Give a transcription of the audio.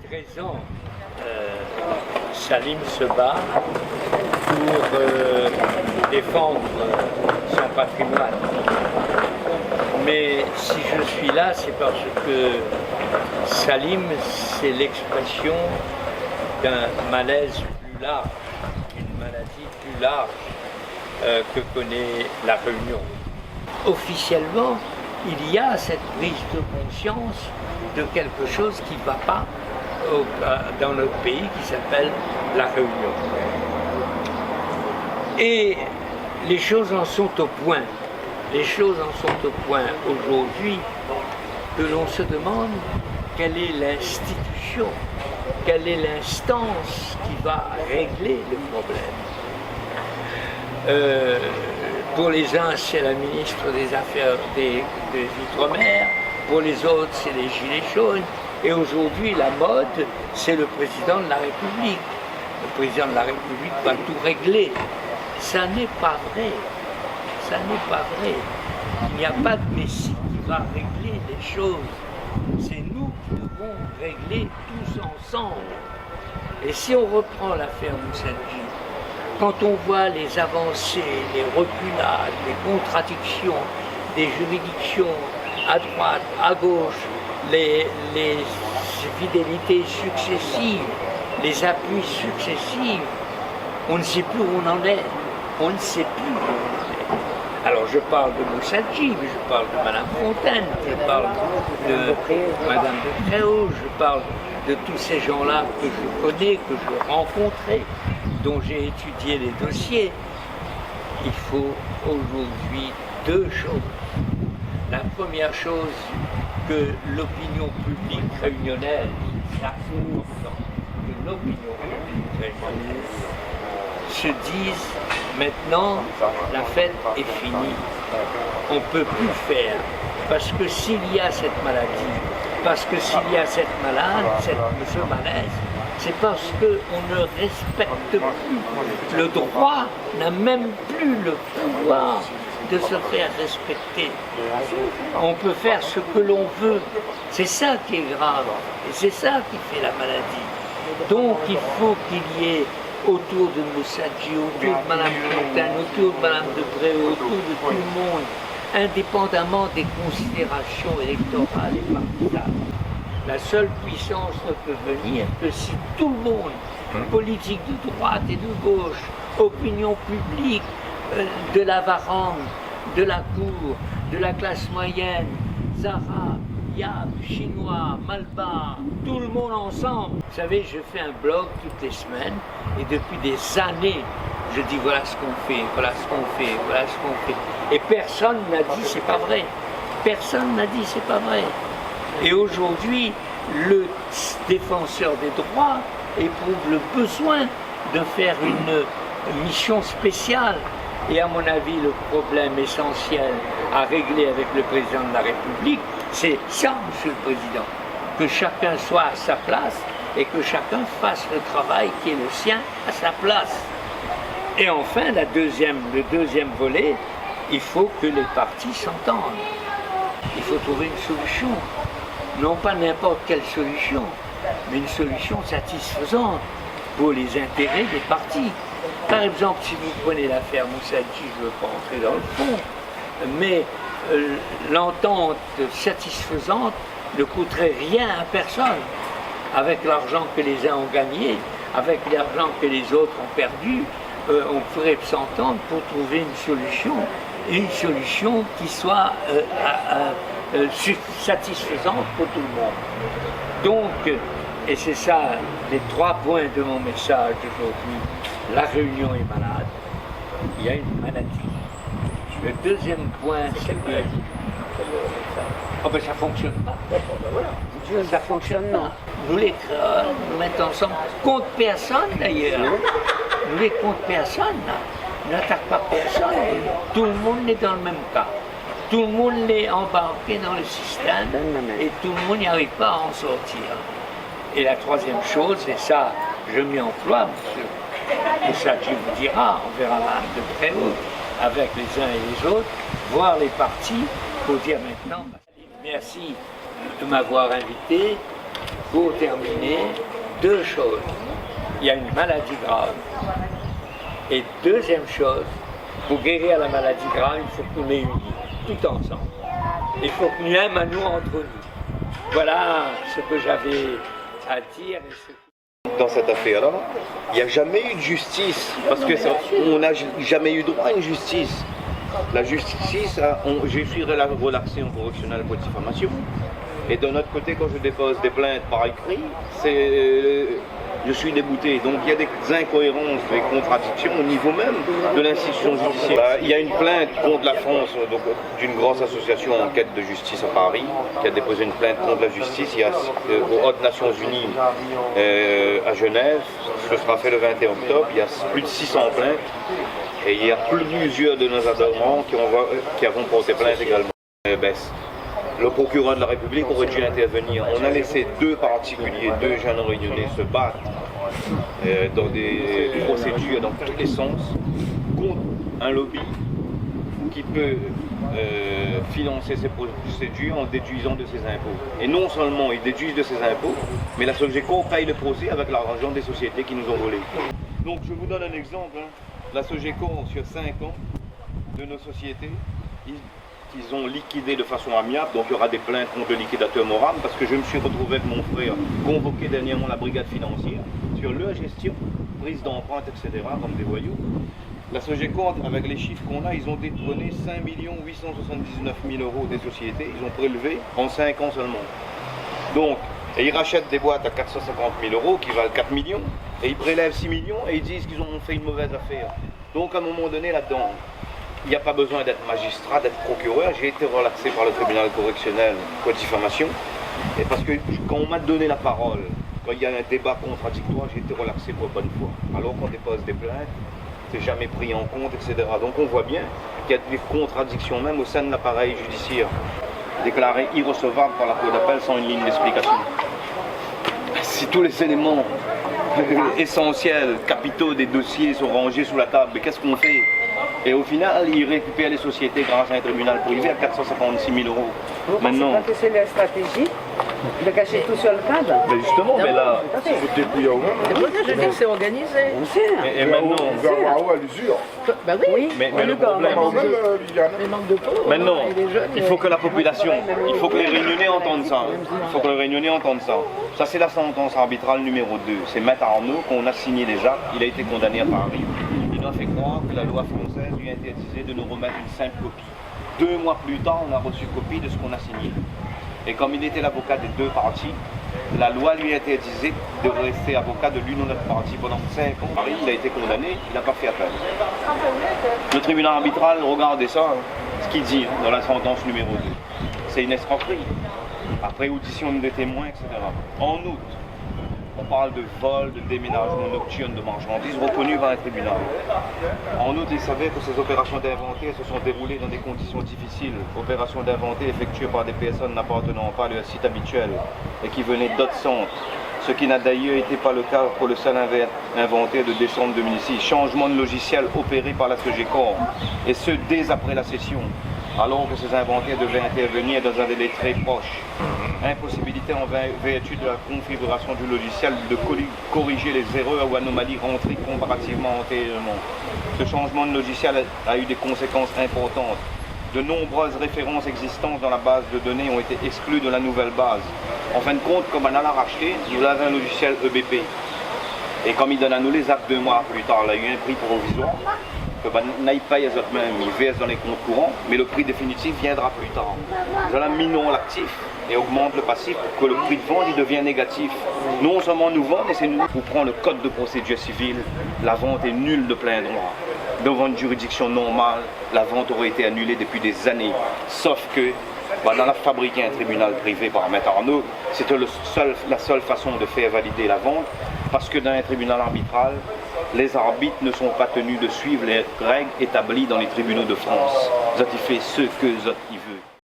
13 ans, Salim se bat pour défendre son patrimoine. Mais si je suis là, c'est parce que Salim, c'est l'expression d'un malaise plus large, d'une maladie plus large que connaît la Réunion. Officiellement, il y a cette prise de conscience de quelque chose qui ne va pas dans notre pays qui s'appelle la Réunion. Et les choses en sont au point. Les choses en sont au point aujourd'hui que l'on se demande quelle est l'institution, quelle est l'instance qui va régler le problème. Pour les uns, c'est la ministre des Affaires des Outre-mer, pour les autres, c'est les Gilets jaunes, et aujourd'hui, la mode, c'est le président de la République. Le président de la République va tout régler. Ça n'est pas vrai. Ça n'est pas vrai. Il n'y a pas de Messie qui va régler les choses. C'est nous qui devons régler tous ensemble. Et si on reprend l'affaire Moussadji, quand on voit les avancées, les reculades, les contradictions des juridictions à droite, à gauche, les fidélités successives, les appuis successifs, on ne sait plus où on en est. On ne sait plus où on en est. Alors je parle de Moussadji, mais je parle de Madame Fontaine, je parle de Madame de Préau, je parle de tous ces gens-là que je connais, que je rencontrais, dont j'ai étudié les dossiers. Il faut aujourd'hui deux choses. La première chose, que l'opinion publique réunionnaise, c'est important que l'opinion publique réunionnaise se dise maintenant la fête est finie. On ne peut plus faire. Parce que s'il y a cette maladie, parce que s'il y a cette ce malaise, c'est parce qu'on ne respecte plus. Le droit n'a même plus le pouvoir de se faire respecter. On peut faire ce que l'on veut. C'est ça qui est grave. Et c'est ça qui fait la maladie. Donc il faut qu'il y ait autour de Moussadji, autour de Mme Fontaine, autour de Mme de Préau, autour de tout le monde, indépendamment des considérations électorales et partisanes. La seule puissance ne peut venir que si tout le monde, politique de droite et de gauche, opinion publique, de la Varangue, de la cour, de la classe moyenne, Arabes, Yab, Chinois, Malbar, tout le monde ensemble. Vous savez, je fais un blog toutes les semaines et depuis des années, je dis voilà ce qu'on fait, voilà ce qu'on fait, voilà ce qu'on fait. Et personne n'a dit c'est pas vrai. Personne n'a dit c'est pas vrai. Et aujourd'hui, le défenseur des droits éprouve le besoin de faire une mission spéciale. Et à mon avis, le problème essentiel à régler avec le président de la République, c'est ça, Monsieur le Président, que chacun soit à sa place et que chacun fasse le travail qui est le sien à sa place. Et enfin, le deuxième volet, il faut que les partis s'entendent. Il faut trouver une solution. Non pas n'importe quelle solution, mais une solution satisfaisante pour les intérêts des partis. Par exemple, si vous prenez l'affaire Moussadji, je ne veux pas entrer dans le fond, mais l'entente satisfaisante ne coûterait rien à personne. Avec l'argent que les uns ont gagné, avec l'argent que les autres ont perdu, on pourrait s'entendre pour trouver une solution qui soit satisfaisante pour tout le monde. Donc, et c'est ça les 3 points de mon message d'aujourd'hui. La Réunion est malade, il y a une maladie. Le deuxième point, c'est que ça ne fonctionne pas. Ça ne fonctionne pas. Nous les créoles, nous mettons ensemble, contre personne d'ailleurs. Nous les contre personne, nous n'attaquons pas personne. Tout le monde est dans le même cas. Tout le monde est embarqué dans le système et tout le monde n'y arrive pas à en sortir. Et la troisième chose, et ça, je m'y emploie, monsieur Moussadji vous dira, on verra Mme de Préau avec les uns et les autres, voir les partis pour dire maintenant, merci de m'avoir invité, Pour terminer, deux choses. Il y a une maladie grave. Et deuxième chose, pour guérir la maladie grave, il faut que nous réunissions tout ensemble. Il faut que nous aimions à nous entre nous. Voilà ce que j'avais à dire. Dans cette affaire-là, il n'y a jamais eu de justice, parce qu'on n'a jamais eu droit à une justice. La justice, je suis relaxé en correctionnel pour diffamation. Et de notre côté, quand je dépose des plaintes par écrit, je suis débouté. Donc il y a des incohérences, des contradictions au niveau même de l'institution judiciaire. Il y a une plainte contre la France d'une grosse association en quête de justice à Paris, qui a déposé une plainte contre la justice. Il y a aux Hautes Nations Unies à Genève, ce sera fait le 21 octobre, il y a plus de 600 plaintes. Et il y a plusieurs de nos adhérents qui avons porté plainte également. Le procureur de la République aurait dû intervenir. On a laissé deux particuliers, deux jeunes réunionnais se battre dans des procédures dans tous les sens contre un lobby qui peut financer ces procédures en déduisant de ses impôts. Et non seulement ils déduisent de ses impôts, mais la Sogeco paye le procès avec l'argent des sociétés qui nous ont volés. Donc je vous donne un exemple. La Sogeco, sur 5 ans de nos sociétés, ils ont liquidé de façon amiable, donc il y aura des plaintes contre le liquidateur moral, parce que je me suis retrouvé avec mon frère convoqué dernièrement la brigade financière sur leur gestion, prise d'empreintes, etc., comme des voyous. La Sogeco, avec les chiffres qu'on a, ils ont détourné 5 879 000 € des sociétés, ils ont prélevé en 5 ans seulement. Donc, et ils rachètent des boîtes à 450 000 € qui valent 4 millions, et ils prélèvent 6 millions et ils disent qu'ils ont fait une mauvaise affaire. Donc à un moment donné là-dedans, il n'y a pas besoin d'être magistrat, d'être procureur. J'ai été relaxé par le tribunal correctionnel pour diffamation. Et parce que quand on m'a donné la parole, quand il y a un débat contradictoire, j'ai été relaxé pour bonne foi. Alors qu'on dépose des plaintes, c'est jamais pris en compte, etc. Donc on voit bien qu'il y a des contradictions même au sein de l'appareil judiciaire, déclaré irrecevable par la Cour d'appel sans une ligne d'explication. Si tous les éléments essentiels, capitaux des dossiers sont rangés sous la table, mais qu'est-ce qu'on fait? Et au final, ils récupèrent les sociétés grâce à un tribunal privé à 456 000 €. Maintenant, c'est la stratégie de cacher tout sur le cadre. Mais justement, mais là, c'est pour ça que je dis que c'est organisé. et maintenant, on va avoir à l'usure. Bah oui, mais le problème, maintenant, il faut que la population, il faut que les Réunionnais entendent ça. Il faut que les Réunionnais entendent ça. Ça, c'est la sentence arbitrale numéro 2. C'est Maître Arnaud qu'on a signé déjà. Il a été condamné à Paris. Il nous a fait croire que la loi française lui interdisait de nous remettre une simple copie. 2 mois plus tard, on a reçu copie de ce qu'on a signé. Et comme il était l'avocat des deux parties, la loi lui interdisait de rester avocat de l'une ou l'autre partie pendant 5 ans. Paris, il a été condamné, il n'a pas fait appel. Le tribunal arbitral, regardez ça, ce qu'il dit dans la sentence numéro 2. C'est une escroquerie. Après audition des témoins, etc. En août, on parle de vol, de déménagement nocturne de marchandises reconnus par un tribunal. En outre, il savait que ces opérations d'inventaire se sont déroulées dans des conditions difficiles. Opérations d'inventaire effectuées par des personnes n'appartenant pas à leur site habituel et qui venaient d'autres centres. Ce qui n'a d'ailleurs été pas le cas pour le seul inventaire de décembre 2006. Changement de logiciel opéré par la Sogeco, et ce dès après la session, alors que ces inventaires devaient intervenir dans un délai très proche. Impossibilité en vertu de la configuration du logiciel de corriger les erreurs ou anomalies rentrées comparativement antérieurement. Ce changement de logiciel a eu des conséquences importantes. De nombreuses références existantes dans la base de données ont été exclues de la nouvelle base. En fin de compte, comme on a racheté, nous avons un logiciel EBP. Et comme il donne à nous les actes 2 mois plus tard, il a eu un prix provisoire. Que n'aille pas les autres mêmes, ils versent dans les comptes courants, mais le prix définitif viendra plus tard. Nous allons minons l'actif et augmente le passif pour que le prix de vente il devient négatif. Non seulement nous vendons, mais c'est nous qui prenons le code de procédure civile. La vente est nulle de plein droit. Devant une juridiction normale, la vente aurait été annulée depuis des années. Sauf que, dans la fabriquer un tribunal privé par Maître Arnaud, c'était la seule façon de faire valider la vente, parce que dans un tribunal arbitral, les arbitres ne sont pas tenus de suivre les règles établies dans les tribunaux de France. Ils ont fait ce que